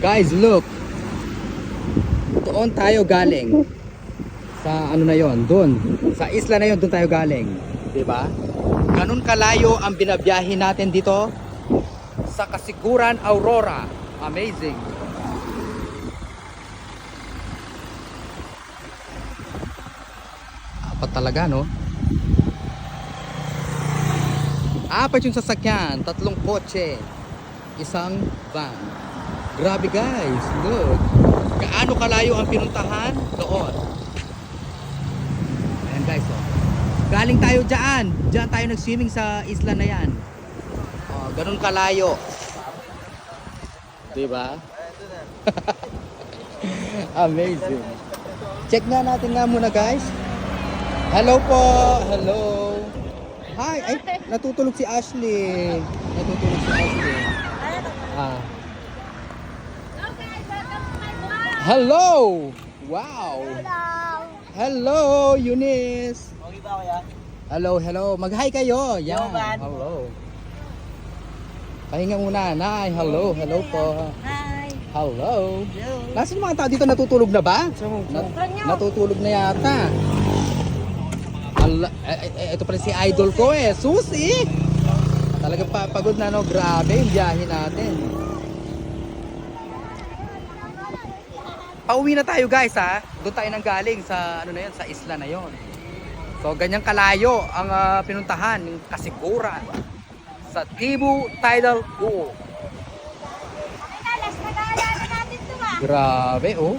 Guys, look. Doon tayo galing. Sa ano na yon, doon. Sa isla na yon, doon tayo galing. 'Di ba? Ganun kalayo ang binabiyahe natin dito sa Kasiguran, Aurora. Amazing. Apat talaga, no? Apat yung sasakyan, 3 kotse, 1 van. Grabe guys, look. Gaano kalayo ang pinuntahan doon. Ayan guys, oh. Galing tayo dyan. Dyan tayo nag-swimming sa isla na yan. Oh, ganun kalayo. Diba? Amazing. Check nga natin nga muna guys. Hello po. Hello. Hi. Ay, natutulog si Ashley. Natutulog si Ashley. Ah. Hello. Wow. Hello, Eunice. Okay ba kuya? Hello, hello. Mag-hi kayo. Yan. Hello, man. Hello. Pahinga muna, Nay. Hello, hello po. Hi. Hello. Hello. Nasaan mga tao dito, natutulog na ba? Natutulog na yata. Ito pala si idol ko eh. Susi! Talagang pagod na, no? Grabe yung biyahe natin. Pauwi na tayo guys, ha. Doon tayo nang galing sa ano na yun, sa isla na yon. So ganyang kalayo ang pinuntahan ng Kasiguran sa Cebu Tidal Pool. Grabe, oh.